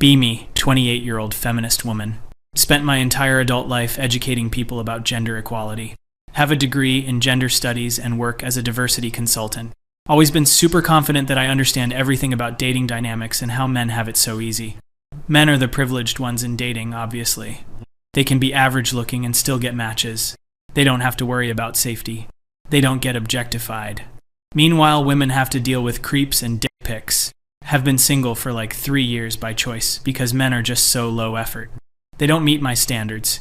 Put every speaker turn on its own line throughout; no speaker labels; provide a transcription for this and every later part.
Be me, 28-year-old feminist woman. Spent my entire adult life educating people about gender equality. Have a degree in gender studies and work as a diversity consultant. Always been super confident that I understand everything about dating dynamics and how men have it so easy. Men are the privileged ones in dating, obviously. They can be average looking and still get matches. They don't have to worry about safety. They don't get objectified. Meanwhile, women have to deal with creeps and dick pics. Have been single for like 3 years by choice because men are just so low effort. They don't meet my standards.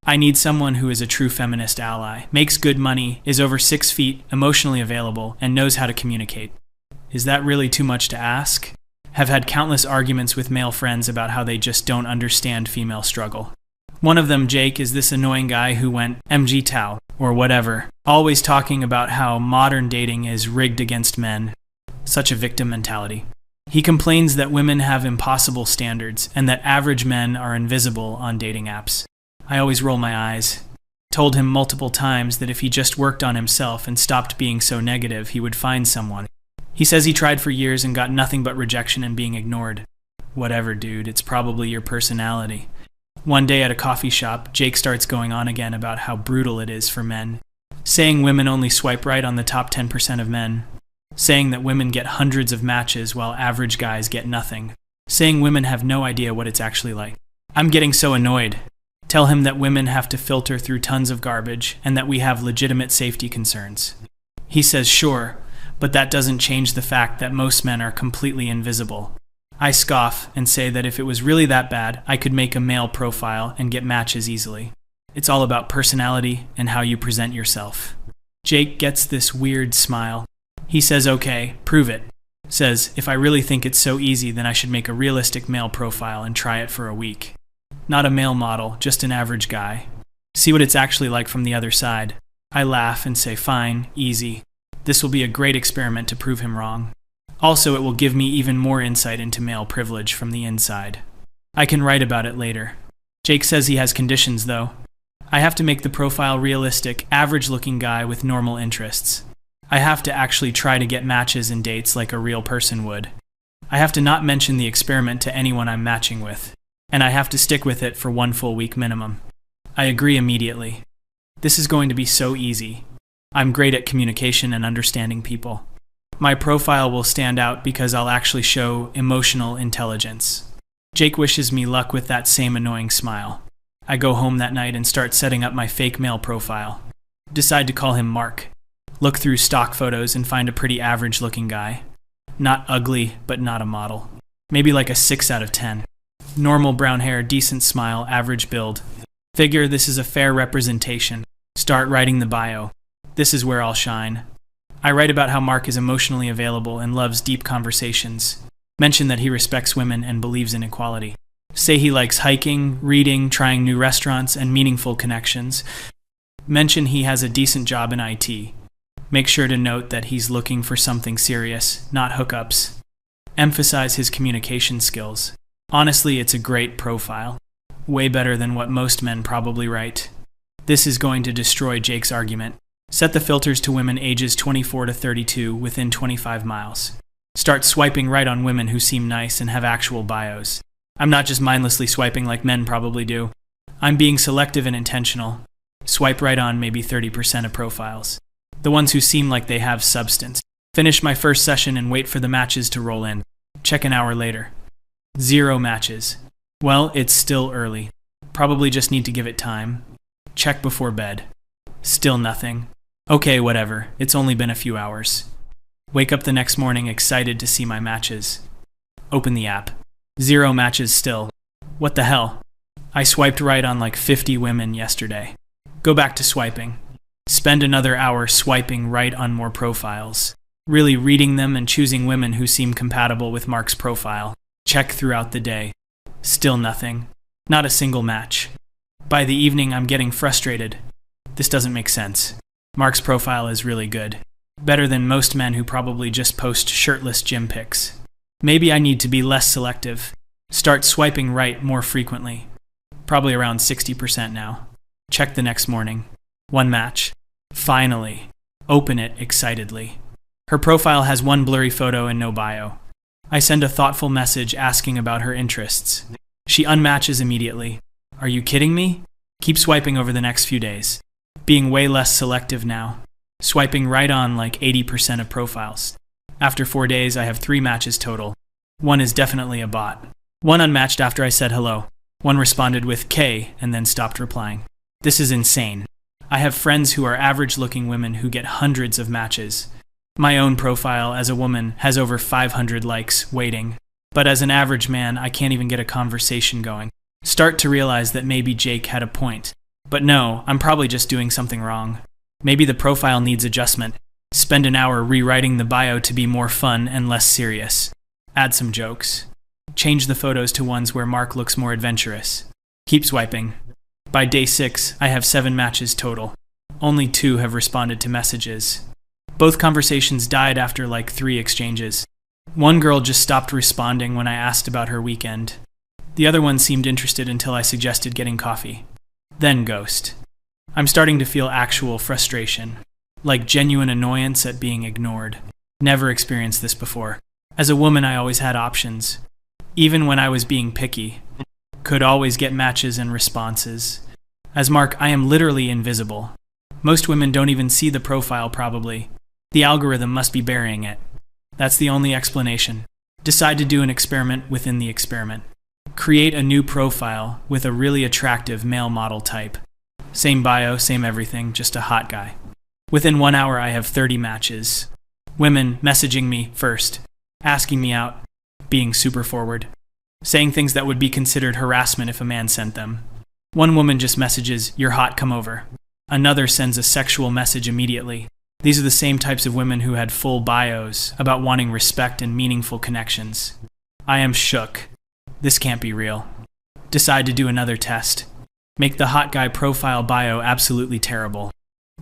I need someone who is a true feminist ally, makes good money, is over 6 feet, emotionally available, and knows how to communicate. Is that really too much to ask? Have had countless arguments with male friends about how they just don't understand female struggle. One of them, Jake, is this annoying guy who went MG Tao, or whatever, always talking about how modern dating is rigged against men. Such a victim mentality. He complains that women have impossible standards and that average men are invisible on dating apps. I always roll my eyes. Told him multiple times that if he just worked on himself and stopped being so negative, he would find someone. He says he tried for years and got nothing but rejection and being ignored. Whatever, dude, it's probably your personality. One day at a coffee shop, Jake starts going on again about how brutal it is for men, saying women only swipe right on the top 10% of men, saying that women get hundreds of matches while average guys get nothing, saying women have no idea what it's actually like. I'm getting so annoyed. Tell him that women have to filter through tons of garbage and that we have legitimate safety concerns. He says sure, but that doesn't change the fact that most men are completely invisible. I scoff and say that if it was really that bad, I could make a male profile and get matches easily. It's all about personality and how you present yourself. Jake gets this weird smile. He says, okay, prove it. Says, if I really think it's so easy, then I should make a realistic male profile and try it for a week. Not a male model, just an average guy. See what it's actually like from the other side. I laugh and say, fine, easy. This will be a great experiment to prove him wrong. Also, it will give me even more insight into male privilege from the inside. I can write about it later. Jake says he has conditions, though. I have to make the profile realistic, average-looking guy with normal interests. I have to actually try to get matches and dates like a real person would. I have to not mention the experiment to anyone I'm matching with. And I have to stick with it for 1 full week minimum. I agree immediately. This is going to be so easy. I'm great at communication and understanding people. My profile will stand out because I'll actually show emotional intelligence. Jake wishes me luck with that same annoying smile. I go home that night and start setting up my fake male profile. Decide to call him Mark. Look through stock photos and find a pretty average-looking guy. Not ugly, but not a model. Maybe like a 6 out of 10. Normal brown hair, decent smile, average build. Figure this is a fair representation. Start writing the bio. This is where I'll shine. I write about how Mark is emotionally available and loves deep conversations. Mention that he respects women and believes in equality. Say he likes hiking, reading, trying new restaurants, and meaningful connections. Mention he has a decent job in IT. Make sure to note that he's looking for something serious, not hookups. Emphasize his communication skills. Honestly, it's a great profile. Way better than what most men probably write. This is going to destroy Jake's argument. Set the filters to women ages 24 to 32 within 25 miles. Start swiping right on women who seem nice and have actual bios. I'm not just mindlessly swiping like men probably do. I'm being selective and intentional. Swipe right on maybe 30% of profiles. The ones who seem like they have substance. Finish my first session and wait for the matches to roll in. Check an hour later. 0 matches. Well, it's still early. Probably just need to give it time. Check before bed. Still nothing. Okay, whatever. It's only been a few hours. Wake up the next morning excited to see my matches. Open the app. 0 matches still. What the hell? I swiped right on like 50 women yesterday. Go back to swiping. Spend another hour swiping right on more profiles. Really reading them and choosing women who seem compatible with Mark's profile. Check throughout the day. Still nothing. Not a single match. By the evening, I'm getting frustrated. This doesn't make sense. Mark's profile is really good. Better than most men who probably just post shirtless gym pics. Maybe I need to be less selective. Start swiping right more frequently. Probably around 60% now. Check the next morning. 1 match. Finally. Open it excitedly. Her profile has 1 blurry photo and no bio. I send a thoughtful message asking about her interests. She unmatches immediately. Are you kidding me? Keep swiping over the next few days. Being way less selective now. Swiping right on like 80% of profiles. After 4 days, I have 3 matches total. One is definitely a bot. One unmatched after I said hello. One responded with K and then stopped replying. This is insane. I have friends who are average-looking women who get hundreds of matches. My own profile as a woman has over 500 likes waiting. But as an average man, I can't even get a conversation going. Start to realize that maybe Jake had a point. But no, I'm probably just doing something wrong. Maybe the profile needs adjustment. Spend an hour rewriting the bio to be more fun and less serious. Add some jokes. Change the photos to ones where Mark looks more adventurous. Keep swiping. By day 6, I have 7 matches total. Only 2 have responded to messages. Both conversations died after like 3 exchanges. One girl just stopped responding when I asked about her weekend. The other one seemed interested until I suggested getting coffee. Then ghost. I'm starting to feel actual frustration. Like genuine annoyance at being ignored. Never experienced this before. As a woman, I always had options. Even when I was being picky. Could always get matches and responses. As Mark, I am literally invisible. Most women don't even see the profile probably. The algorithm must be burying it. That's the only explanation. Decide to do an experiment within the experiment. Create a new profile with a really attractive male model type. Same bio, same everything, just a hot guy. Within 1 hour, I have 30 matches. Women messaging me first, asking me out, being super forward, saying things that would be considered harassment if a man sent them. One woman just messages, "You're hot, come over." Another sends a sexual message immediately. These are the same types of women who had full bios about wanting respect and meaningful connections. I am shook. This can't be real. Decide to do another test. Make the hot guy profile bio absolutely terrible.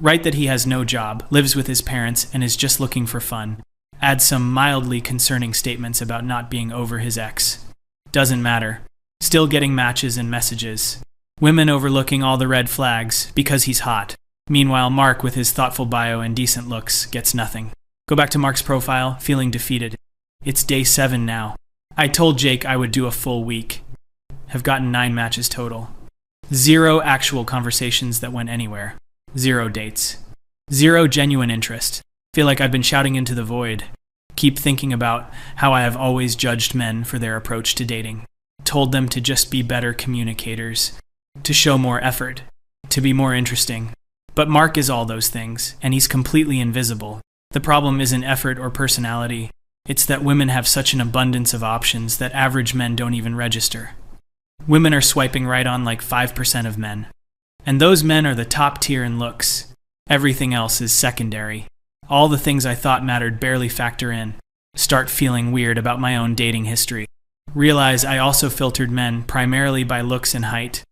Write that he has no job, lives with his parents, and is just looking for fun. Add some mildly concerning statements about not being over his ex. Doesn't matter. Still getting matches and messages. Women overlooking all the red flags because he's hot. Meanwhile, Mark, with his thoughtful bio and decent looks, gets nothing. Go back to Mark's profile, feeling defeated. It's day 7 now. I told Jake I would do a full week. Have gotten 9 matches total. 0 actual conversations that went anywhere. 0 dates. 0 genuine interest. Feel like I've been shouting into the void. Keep thinking about how I have always judged men for their approach to dating. Told them to just be better communicators. To show more effort. To be more interesting. But Mark is all those things, and he's completely invisible. The problem isn't effort or personality. It's that women have such an abundance of options that average men don't even register. Women are swiping right on like 5% of men. And those men are the top tier in looks. Everything else is secondary. All the things I thought mattered barely factor in. Start feeling weird about my own dating history. Realize I also filtered men primarily by looks and height.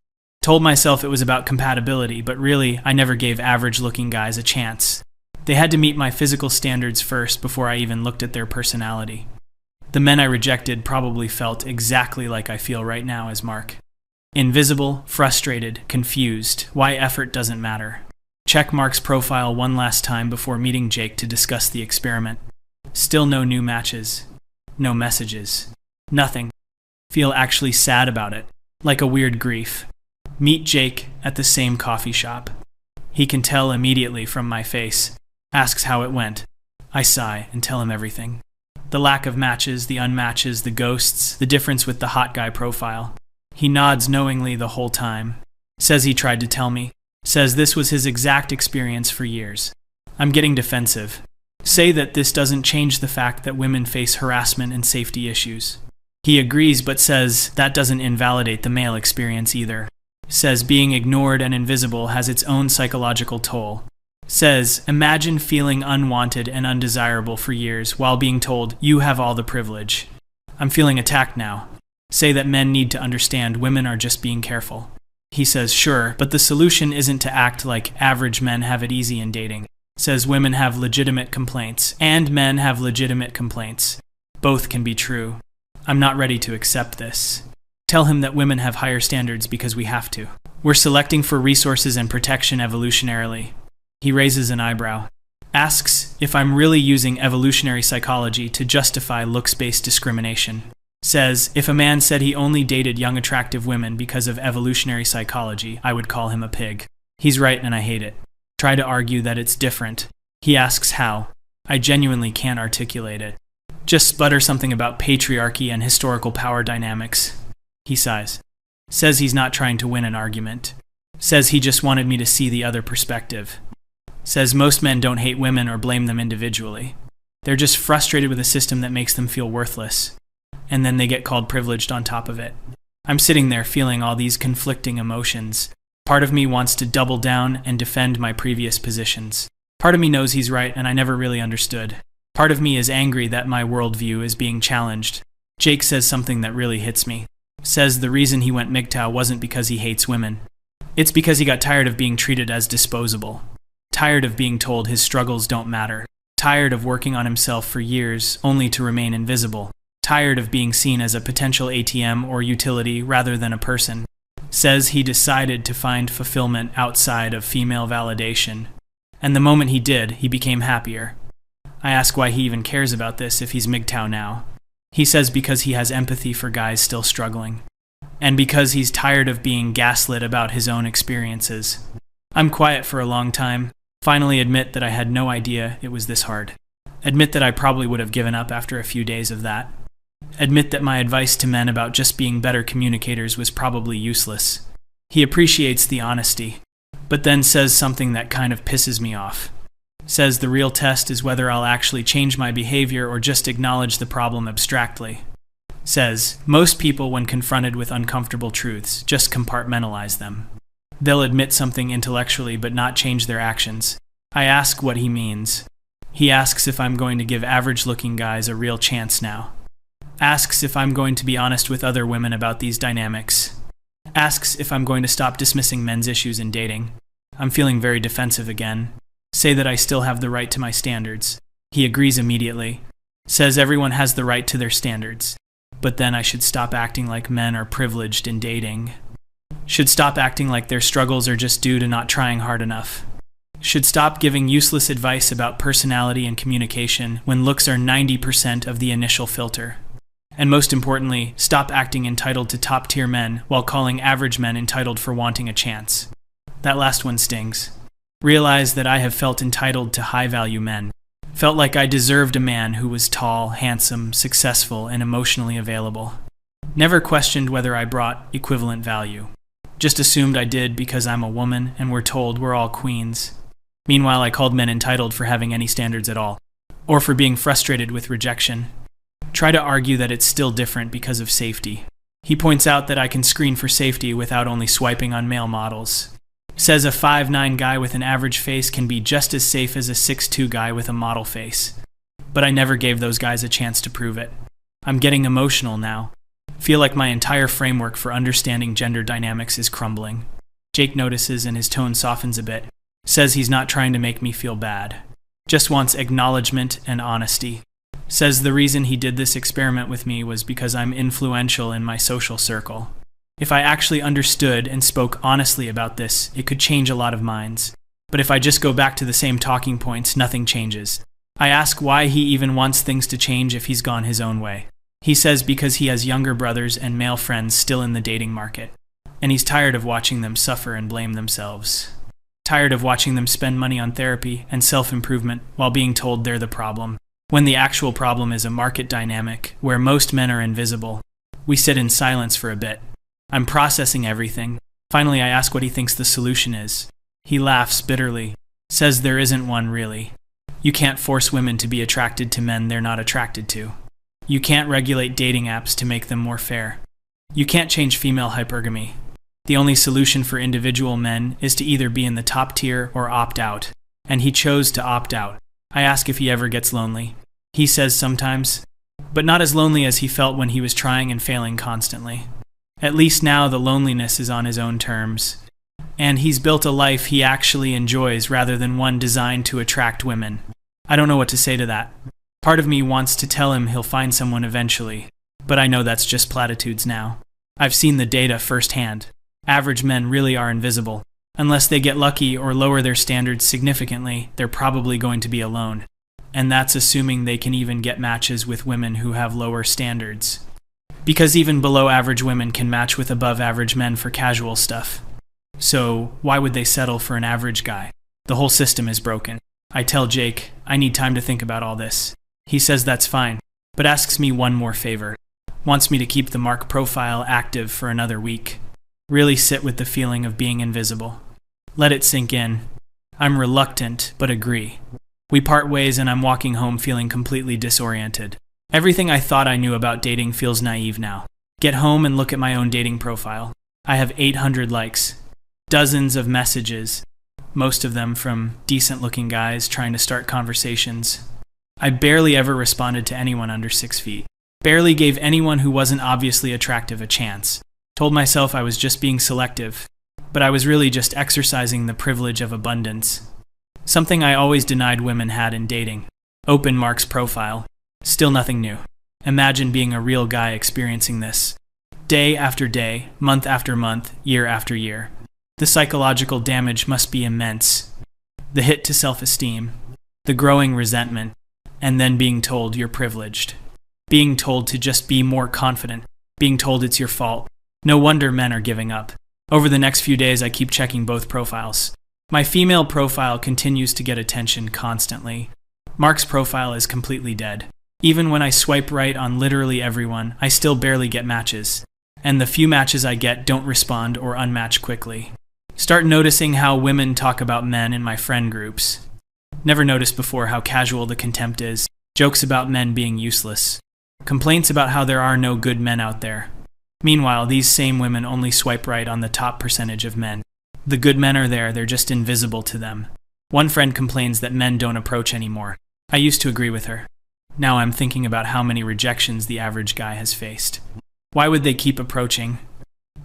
Told myself it was about compatibility, but really, I never gave average-looking guys a chance. They had to meet my physical standards first before I even looked at their personality. The men I rejected probably felt exactly like I feel right now as Mark. Invisible, frustrated, confused, why effort doesn't matter. Check Mark's profile one last time before meeting Jake to discuss the experiment. Still no new matches. No messages. Nothing. Feel actually sad about it, like a weird grief. Meet Jake at the same coffee shop. He can tell immediately from my face. Asks how it went. I sigh and tell him everything. The lack of matches, the unmatches, the ghosts, the difference with the hot guy profile. He nods knowingly the whole time. Says he tried to tell me. Says this was his exact experience for years. I'm getting defensive. Say that this doesn't change the fact that women face harassment and safety issues. He agrees but says that doesn't invalidate the male experience either. Says being ignored and invisible has its own psychological toll. Says, imagine feeling unwanted and undesirable for years while being told you have all the privilege. I'm feeling attacked now. Say that men need to understand women are just being careful. He says, sure, but the solution isn't to act like average men have it easy in dating. Says women have legitimate complaints, and men have legitimate complaints. Both can be true. I'm not ready to accept this. Tell him that women have higher standards because we have to. We're selecting for resources and protection evolutionarily. He raises an eyebrow. Asks if I'm really using evolutionary psychology to justify looks-based discrimination. Says if a man said he only dated young attractive women because of evolutionary psychology, I would call him a pig. He's right and I hate it. Try to argue that it's different. He asks how. I genuinely can't articulate it. Just sputter something about patriarchy and historical power dynamics. He sighs. Says he's not trying to win an argument. Says he just wanted me to see the other perspective. Says most men don't hate women or blame them individually. They're just frustrated with a system that makes them feel worthless. And then they get called privileged on top of it. I'm sitting there feeling all these conflicting emotions. Part of me wants to double down and defend my previous positions. Part of me knows he's right and I never really understood. Part of me is angry that my worldview is being challenged. Jake says something that really hits me. Says the reason he went MGTOW wasn't because he hates women. It's because he got tired of being treated as disposable. Tired of being told his struggles don't matter. Tired of working on himself for years only to remain invisible. Tired of being seen as a potential ATM or utility rather than a person. Says he decided to find fulfillment outside of female validation. And the moment he did, he became happier. I ask why he even cares about this if he's MGTOW now. He says because he has empathy for guys still struggling. And because he's tired of being gaslit about his own experiences. I'm quiet for a long time. Finally admit that I had no idea it was this hard. Admit that I probably would have given up after a few days of that. Admit that my advice to men about just being better communicators was probably useless. He appreciates the honesty, but then says something that kind of pisses me off. Says the real test is whether I'll actually change my behavior or just acknowledge the problem abstractly. Says most people, when confronted with uncomfortable truths, just compartmentalize them. They'll admit something intellectually but not change their actions. I ask what he means. He asks if I'm going to give average-looking guys a real chance now. Asks if I'm going to be honest with other women about these dynamics. Asks if I'm going to stop dismissing men's issues in dating. I'm feeling very defensive again. Say that I still have the right to my standards. He agrees immediately. Says everyone has the right to their standards. But then I should stop acting like men are privileged in dating. Should stop acting like their struggles are just due to not trying hard enough. Should stop giving useless advice about personality and communication when looks are 90% of the initial filter. And most importantly, stop acting entitled to top-tier men while calling average men entitled for wanting a chance. That last one stings. Realize that I have felt entitled to high-value men. Felt like I deserved a man who was tall, handsome, successful, and emotionally available. Never questioned whether I brought equivalent value. Just assumed I did because I'm a woman and we're told we're all queens. Meanwhile, I called men entitled for having any standards at all, or for being frustrated with rejection. Try to argue that it's still different because of safety. He points out that I can screen for safety without only swiping on male models. Says a 5'9" guy with an average face can be just as safe as a 6'2" guy with a model face. But I never gave those guys a chance to prove it. I'm getting emotional now. Feel like my entire framework for understanding gender dynamics is crumbling. Jake notices and his tone softens a bit. Says he's not trying to make me feel bad. Just wants acknowledgement and honesty. Says the reason he did this experiment with me was because I'm influential in my social circle. If I actually understood and spoke honestly about this, it could change a lot of minds. But if I just go back to the same talking points, nothing changes. I ask why he even wants things to change if he's gone his own way. He says because he has younger brothers and male friends still in the dating market. And he's tired of watching them suffer and blame themselves. Tired of watching them spend money on therapy and self-improvement while being told they're the problem. When the actual problem is a market dynamic where most men are invisible. We sit in silence for a bit. I'm processing everything. Finally, I ask what he thinks the solution is. He laughs bitterly. Says there isn't one really. You can't force women to be attracted to men they're not attracted to. You can't regulate dating apps to make them more fair. You can't change female hypergamy. The only solution for individual men is to either be in the top tier or opt out. And he chose to opt out. I ask if he ever gets lonely. He says sometimes, but not as lonely as he felt when he was trying and failing constantly. At least now the loneliness is on his own terms. And he's built a life he actually enjoys rather than one designed to attract women. I don't know what to say to that. Part of me wants to tell him he'll find someone eventually, but I know that's just platitudes now. I've seen the data firsthand. Average men really are invisible. Unless they get lucky or lower their standards significantly, they're probably going to be alone. And that's assuming they can even get matches with women who have lower standards. Because even below average women can match with above average men for casual stuff. So why would they settle for an average guy? The whole system is broken. I tell Jake, I need time to think about all this. He says that's fine, but asks me one more favor. Wants me to keep the Mark profile active for another week. Really sit with the feeling of being invisible. Let it sink in. I'm reluctant, but agree. We part ways and I'm walking home feeling completely disoriented. Everything I thought I knew about dating feels naive now. Get home and look at my own dating profile. I have 800 likes. Dozens of messages. Most of them from decent-looking guys trying to start conversations. I barely ever responded to anyone under 6 feet. Barely gave anyone who wasn't obviously attractive a chance. Told myself I was just being selective, but I was really just exercising the privilege of abundance. Something I always denied women had in dating. Open Mark's profile. Still nothing new. Imagine being a real guy experiencing this. Day after day, month after month, year after year. The psychological damage must be immense. The hit to self-esteem, the growing resentment, and then being told you're privileged. Being told to just be more confident, being told it's your fault. No wonder men are giving up. Over the next few days, I keep checking both profiles. My female profile continues to get attention constantly. Mark's profile is completely dead. Even when I swipe right on literally everyone, I still barely get matches. And the few matches I get don't respond or unmatch quickly. Start noticing how women talk about men in my friend groups. Never noticed before how casual the contempt is. Jokes about men being useless. Complaints about how there are no good men out there. Meanwhile, these same women only swipe right on the top percentage of men. The good men are there, they're just invisible to them. One friend complains that men don't approach anymore. I used to agree with her. Now I'm thinking about how many rejections the average guy has faced. Why would they keep approaching?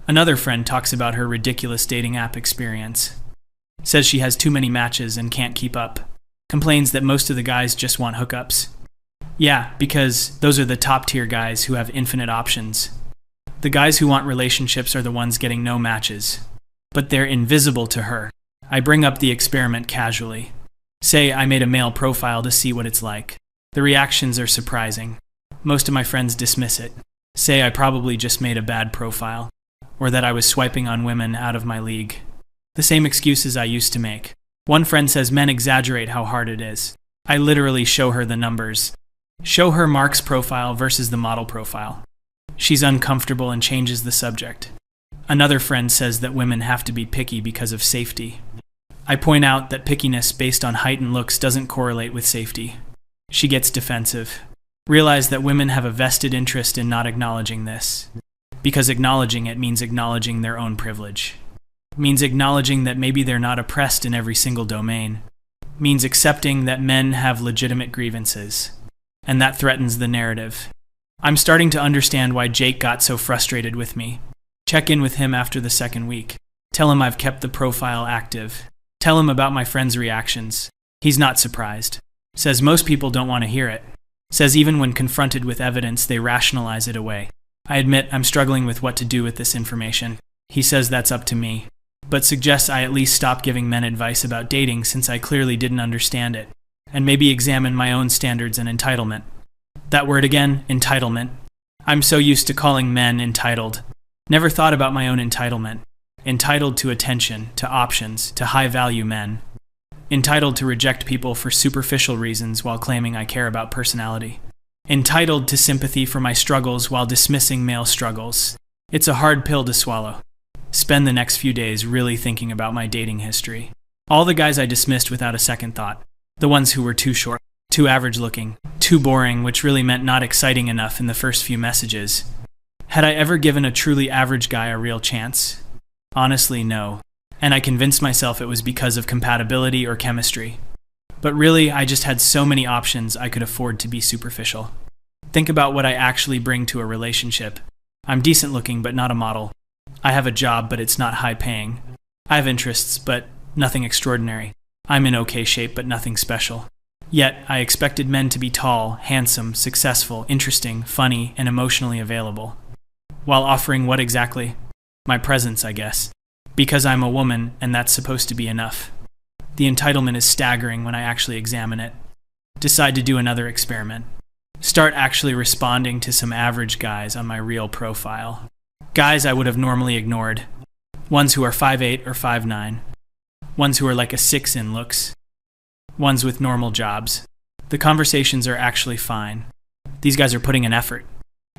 Another friend talks about her ridiculous dating app experience. Says she has too many matches and can't keep up. Complains that most of the guys just want hookups. Yeah, because those are the top-tier guys who have infinite options. The guys who want relationships are the ones getting no matches. But they're invisible to her. I bring up the experiment casually. Say I made a male profile to see what it's like. The reactions are surprising. Most of my friends dismiss it. Say I probably just made a bad profile. Or that I was swiping on women out of my league. The same excuses I used to make. One friend says men exaggerate how hard it is. I literally show her the numbers. Show her Mark's profile versus the model profile. She's uncomfortable and changes the subject. Another friend says that women have to be picky because of safety. I point out that pickiness based on height and looks doesn't correlate with safety. She gets defensive. Realize that women have a vested interest in not acknowledging this. Because acknowledging it means acknowledging their own privilege. Means acknowledging that maybe they're not oppressed in every single domain. Means accepting that men have legitimate grievances. And that threatens the narrative. I'm starting to understand why Jake got so frustrated with me. Check in with him after the second week. Tell him I've kept the profile active. Tell him about my friends' reactions. He's not surprised. Says most people don't want to hear it. Says even when confronted with evidence, they rationalize it away. I admit I'm struggling with what to do with this information. He says that's up to me, but suggests I at least stop giving men advice about dating since I clearly didn't understand it, and maybe examine my own standards and entitlement. That word again, entitlement. I'm so used to calling men entitled. Never thought about my own entitlement. Entitled to attention, to options, to high-value men. Entitled to reject people for superficial reasons while claiming I care about personality. Entitled to sympathy for my struggles while dismissing male struggles. It's a hard pill to swallow. Spend the next few days really thinking about my dating history. All the guys I dismissed without a second thought. The ones who were too short, too average looking, too boring, which really meant not exciting enough in the first few messages. Had I ever given a truly average guy a real chance? Honestly, no. And I convinced myself it was because of compatibility or chemistry. But really, I just had so many options I could afford to be superficial. Think about what I actually bring to a relationship. I'm decent looking, but not a model. I have a job, but it's not high paying. I have interests, but nothing extraordinary. I'm in okay shape, but nothing special. Yet, I expected men to be tall, handsome, successful, interesting, funny, and emotionally available. While offering what exactly? My presence, I guess. because I'm a woman and that's supposed to be enough. The entitlement is staggering when I actually examine it. Decide to do another experiment. Start actually responding to some average guys on my real profile. Guys I would have normally ignored. Ones who are 5'8" or 5'9". Ones who are like a 6 in looks. Ones with normal jobs. The conversations are actually fine. These guys are putting in effort.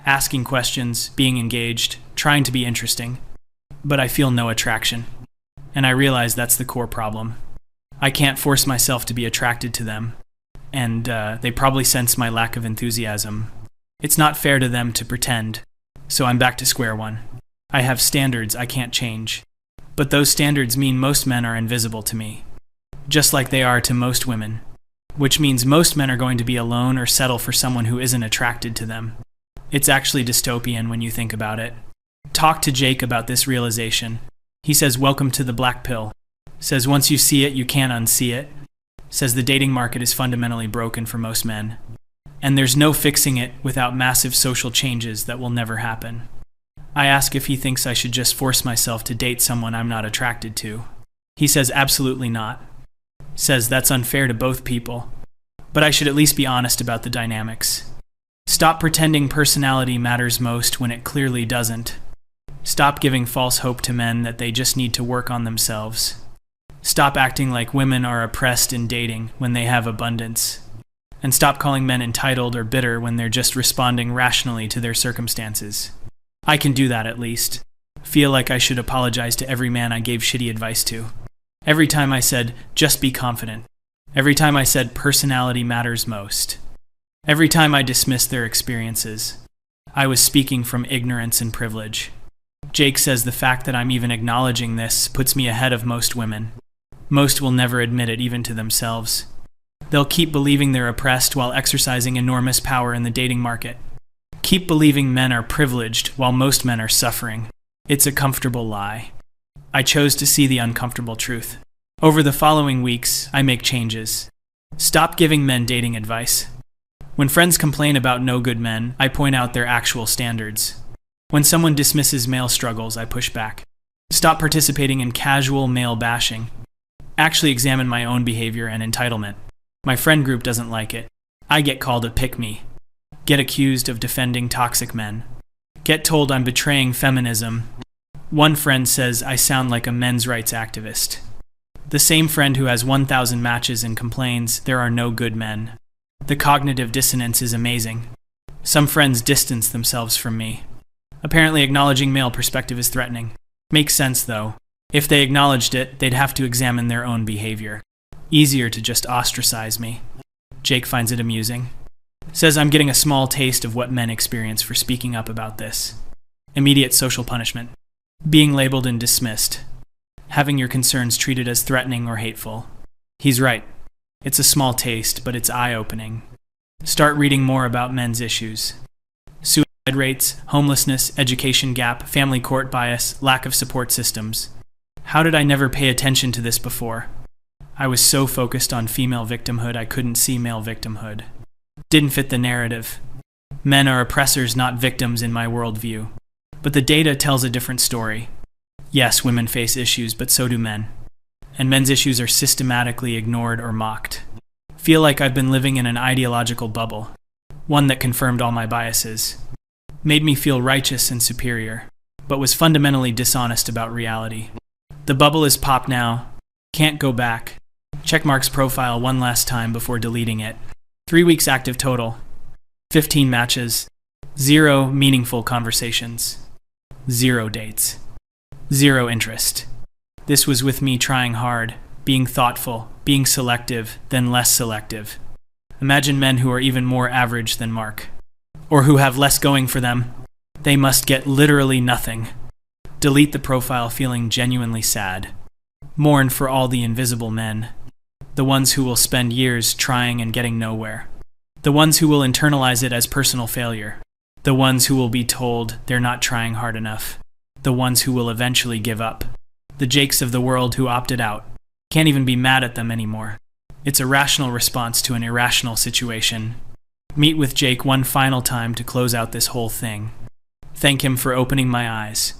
Asking questions, being engaged, trying to be interesting. But I feel no attraction. And I realize that's the core problem. I can't force myself to be attracted to them. And they probably sense my lack of enthusiasm. It's not fair to them to pretend. So I'm back to square one. I have standards I can't change. But those standards mean most men are invisible to me. Just like they are to most women. Which means most men are going to be alone or settle for someone who isn't attracted to them. It's actually dystopian when you think about it. Talk to Jake about this realization. He says, welcome to the black pill. Says once you see it, you can't unsee it. Says the dating market is fundamentally broken for most men. And there's no fixing it without massive social changes that will never happen. I ask if he thinks I should just force myself to date someone I'm not attracted to. He says absolutely not. Says that's unfair to both people. But I should at least be honest about the dynamics. Stop pretending personality matters most when it clearly doesn't. Stop giving false hope to men that they just need to work on themselves. Stop acting like women are oppressed in dating when they have abundance. And stop calling men entitled or bitter when they're just responding rationally to their circumstances. I can do that at least. Feel like I should apologize to every man I gave shitty advice to. Every time I said, just be confident. Every time I said personality matters most. Every time I dismissed their experiences. I was speaking from ignorance and privilege. Jake says the fact that I'm even acknowledging this puts me ahead of most women. Most will never admit it even to themselves. They'll keep believing they're oppressed while exercising enormous power in the dating market. Keep believing men are privileged while most men are suffering. It's a comfortable lie. I chose to see the uncomfortable truth. Over the following weeks, I make changes. Stop giving men dating advice. When friends complain about no good men, I point out their actual standards. When someone dismisses male struggles, I push back. Stop participating in casual male bashing. Actually examine my own behavior and entitlement. My friend group doesn't like it. I get called a pick-me. Get accused of defending toxic men. Get told I'm betraying feminism. One friend says I sound like a men's rights activist. The same friend who has 1,000 matches and complains there are no good men. The cognitive dissonance is amazing. Some friends distance themselves from me. Apparently acknowledging male perspective is threatening. Makes sense though. If they acknowledged it, they'd have to examine their own behavior. Easier to just ostracize me. Jake finds it amusing. Says I'm getting a small taste of what men experience for speaking up about this. Immediate social punishment. Being labeled and dismissed. Having your concerns treated as threatening or hateful. He's right. It's a small taste, but it's eye-opening. Start reading more about men's issues. Suicide rates, homelessness, education gap, family court bias, lack of support systems. How did I never pay attention to this before? I was so focused on female victimhood I couldn't see male victimhood. Didn't fit the narrative. Men are oppressors, not victims in my worldview. But the data tells a different story. Yes, women face issues, but so do men. And men's issues are systematically ignored or mocked. Feel like I've been living in an ideological bubble. One that confirmed all my biases. Made me feel righteous and superior, but was fundamentally dishonest about reality. The bubble is popped now. Can't go back. Check Mark's profile one last time before deleting it. 3 weeks active total. 15 matches. 0 meaningful conversations. 0 dates. 0 interest. This was with me trying hard, being thoughtful, being selective, then less selective. Imagine men who are even more average than Mark. Or who have less going for them. They must get literally nothing. Delete the profile feeling genuinely sad. Mourn for all the invisible men. The ones who will spend years trying and getting nowhere. The ones who will internalize it as personal failure. The ones who will be told they're not trying hard enough. The ones who will eventually give up. The Jakes of the world who opted out. Can't even be mad at them anymore. It's a rational response to an irrational situation. Meet with Jake one final time to close out this whole thing. Thank him for opening my eyes.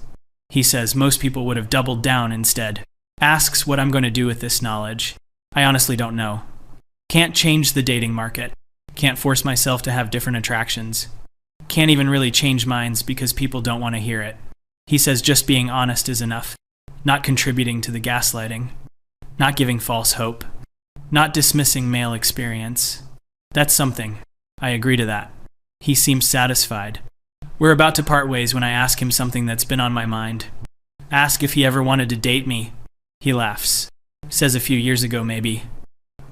He says most people would have doubled down instead. Asks what I'm going to do with this knowledge. I honestly don't know. Can't change the dating market. Can't force myself to have different attractions. Can't even really change minds because people don't want to hear it. He says just being honest is enough. Not contributing to the gaslighting. Not giving false hope. Not dismissing male experience. That's something. I agree to that. He seems satisfied. We're about to part ways when I ask him something that's been on my mind. Ask if he ever wanted to date me. He laughs. Says a few years ago maybe.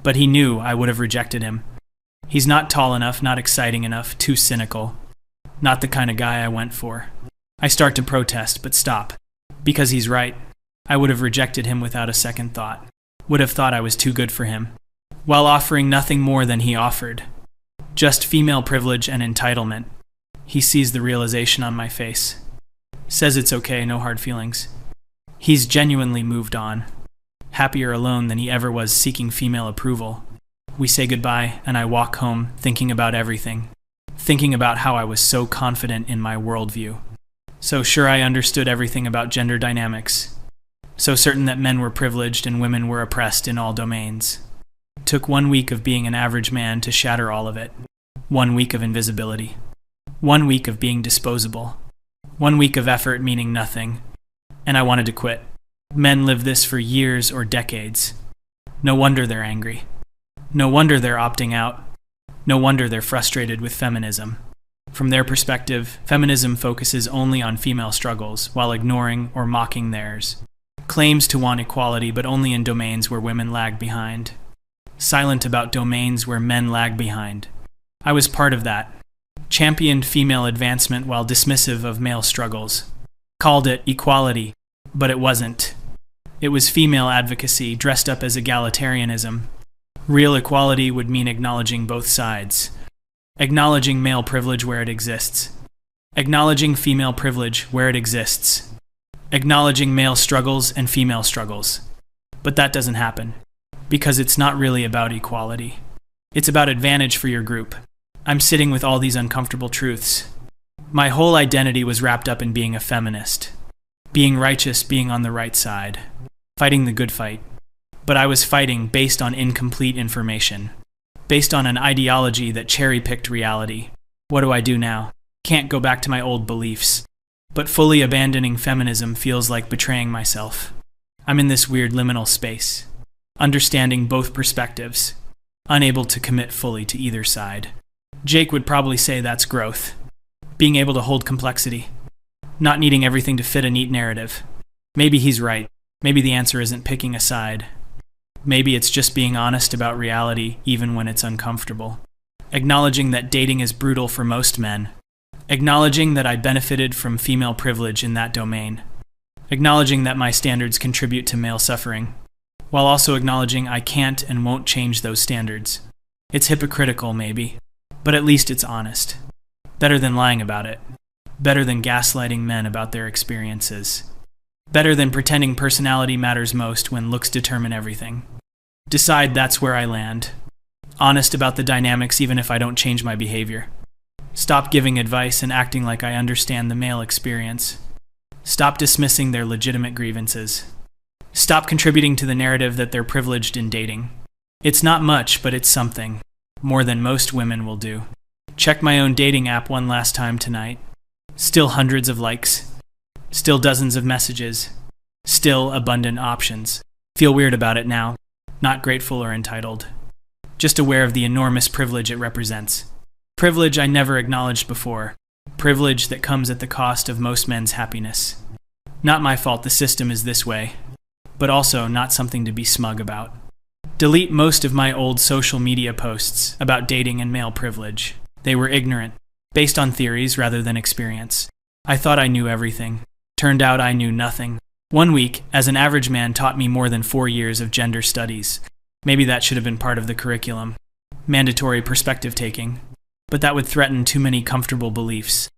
But he knew I would have rejected him. He's not tall enough, not exciting enough, too cynical. Not the kind of guy I went for. I start to protest, but stop. Because he's right. I would have rejected him without a second thought. Would have thought I was too good for him. While offering nothing more than he offered. Just female privilege and entitlement. He sees the realization on my face. Says it's okay, no hard feelings. He's genuinely moved on. Happier alone than he ever was seeking female approval. We say goodbye, and I walk home thinking about everything. Thinking about how I was so confident in my worldview. So sure I understood everything about gender dynamics. So certain that men were privileged and women were oppressed in all domains. Took 1 week of being an average man to shatter all of it. 1 week of invisibility. 1 week of being disposable. 1 week of effort meaning nothing. And I wanted to quit. Men live this for years or decades. No wonder they're angry. No wonder they're opting out. No wonder they're frustrated with feminism. From their perspective, feminism focuses only on female struggles while ignoring or mocking theirs. Claims to want equality but only in domains where women lag behind. Silent about domains where men lag behind. I was part of that. Championed female advancement while dismissive of male struggles. Called it equality, but it wasn't. It was female advocacy dressed up as egalitarianism. Real equality would mean acknowledging both sides. Acknowledging male privilege where it exists. Acknowledging female privilege where it exists. Acknowledging male struggles and female struggles. But that doesn't happen. Because it's not really about equality. It's about advantage for your group. I'm sitting with all these uncomfortable truths. My whole identity was wrapped up in being a feminist. Being righteous, being on the right side. Fighting the good fight. But I was fighting based on incomplete information. Based on an ideology that cherry-picked reality. What do I do now? Can't go back to my old beliefs. But fully abandoning feminism feels like betraying myself. I'm in this weird liminal space. Understanding both perspectives. Unable to commit fully to either side. Jake would probably say that's growth. Being able to hold complexity. Not needing everything to fit a neat narrative. Maybe he's right. Maybe the answer isn't picking a side. Maybe it's just being honest about reality even when it's uncomfortable. Acknowledging that dating is brutal for most men. Acknowledging that I benefited from female privilege in that domain. Acknowledging that my standards contribute to male suffering. While also acknowledging I can't and won't change those standards. It's hypocritical, maybe. But at least it's honest. Better than lying about it. Better than gaslighting men about their experiences. Better than pretending personality matters most when looks determine everything. Decide that's where I land. Honest about the dynamics even if I don't change my behavior. Stop giving advice and acting like I understand the male experience. Stop dismissing their legitimate grievances. Stop contributing to the narrative that they're privileged in dating. It's not much, but it's something. More than most women will do. Check my own dating app one last time tonight. Still hundreds of likes. Still dozens of messages. Still abundant options. Feel weird about it now. Not grateful or entitled. Just aware of the enormous privilege it represents. Privilege I never acknowledged before. Privilege that comes at the cost of most men's happiness. Not my fault the system is this way. But also not something to be smug about. Delete most of my old social media posts about dating and male privilege. They were ignorant, based on theories rather than experience. I thought I knew everything. Turned out I knew nothing. 1 week, as an average man, taught me more than 4 years of gender studies. Maybe that should have been part of the curriculum. Mandatory perspective taking. But that would threaten too many comfortable beliefs.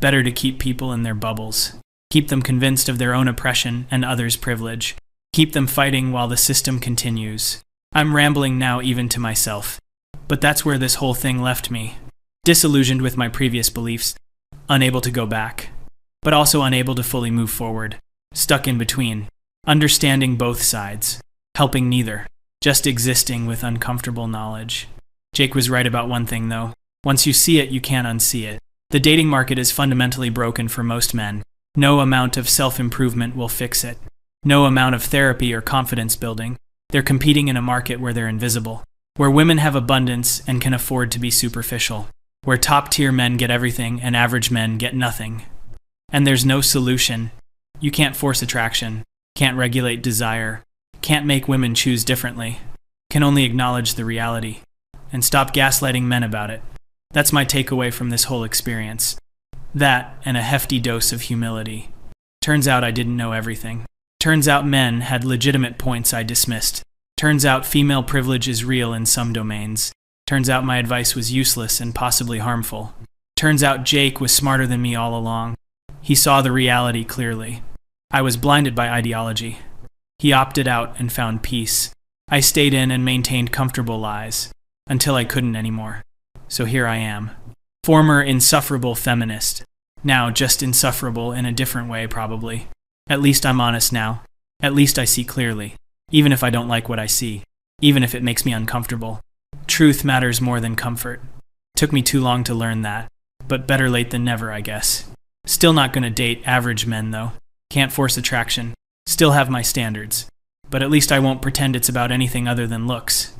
Better to keep people in their bubbles. Keep them convinced of their own oppression and others' privilege. Keep them fighting while the system continues. I'm rambling now even to myself. But that's where this whole thing left me. Disillusioned with my previous beliefs. Unable to go back. But also unable to fully move forward. Stuck in between. Understanding both sides. Helping neither. Just existing with uncomfortable knowledge. Jake was right about one thing, though. Once you see it, you can't unsee it. The dating market is fundamentally broken for most men. No amount of self-improvement will fix it. No amount of therapy or confidence building. They're competing in a market where they're invisible. Where women have abundance and can afford to be superficial. Where top-tier men get everything and average men get nothing. And there's no solution. You can't force attraction. Can't regulate desire. Can't make women choose differently. Can only acknowledge the reality. And stop gaslighting men about it. That's my takeaway from this whole experience. That, and a hefty dose of humility. Turns out I didn't know everything. Turns out men had legitimate points I dismissed. Turns out female privilege is real in some domains. Turns out my advice was useless and possibly harmful. Turns out Jake was smarter than me all along. He saw the reality clearly. I was blinded by ideology. He opted out and found peace. I stayed in and maintained comfortable lies. Until I couldn't anymore. So here I am. Former insufferable feminist. Now just insufferable in a different way, probably. At least I'm honest now. At least I see clearly. Even if I don't like what I see. Even if it makes me uncomfortable. Truth matters more than comfort. Took me too long to learn that. But better late than never, I guess. Still not gonna date average men, though. Can't force attraction. Still have my standards. But at least I won't pretend it's about anything other than looks.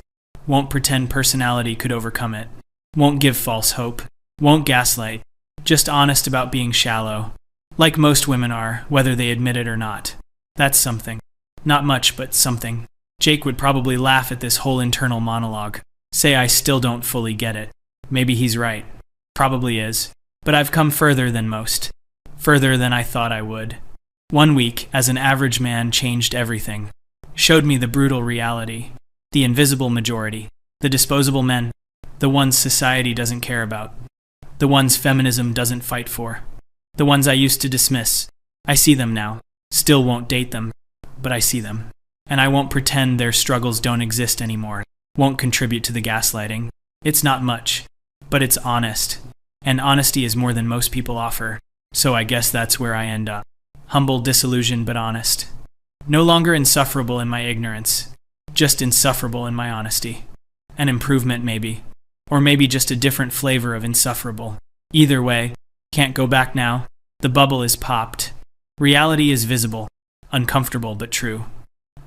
Won't pretend personality could overcome it. Won't give false hope. Won't gaslight. Just honest about being shallow. Like most women are, whether they admit it or not. That's something. Not much, but something. Jake would probably laugh at this whole internal monologue. Say I still don't fully get it. Maybe he's right. Probably is. But I've come further than most. Further than I thought I would. 1 week, as an average man, changed everything. Showed me the brutal reality. The invisible majority. The disposable men. The ones society doesn't care about. The ones feminism doesn't fight for. The ones I used to dismiss. I see them now. Still won't date them. But I see them. And I won't pretend their struggles don't exist anymore. Won't contribute to the gaslighting. It's not much. But it's honest. And honesty is more than most people offer. So I guess that's where I end up. Humble, disillusioned, but honest. No longer insufferable in my ignorance. Just insufferable in my honesty. An improvement, maybe. Or maybe just a different flavor of insufferable. Either way, can't go back now. The bubble is popped. Reality is visible. Uncomfortable, but true.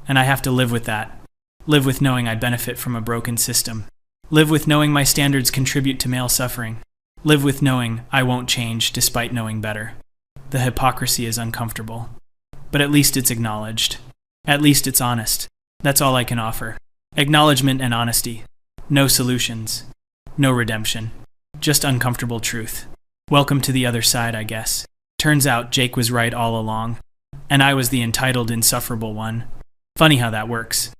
And I have to live with that. Live with knowing I benefit from a broken system. Live with knowing my standards contribute to male suffering. Live with knowing I won't change despite knowing better. The hypocrisy is uncomfortable. But at least it's acknowledged. At least it's honest. That's all I can offer. Acknowledgement and honesty. No solutions. No redemption. Just uncomfortable truth. Welcome to the other side, I guess. Turns out Jake was right all along. And I was the entitled, insufferable one. Funny how that works.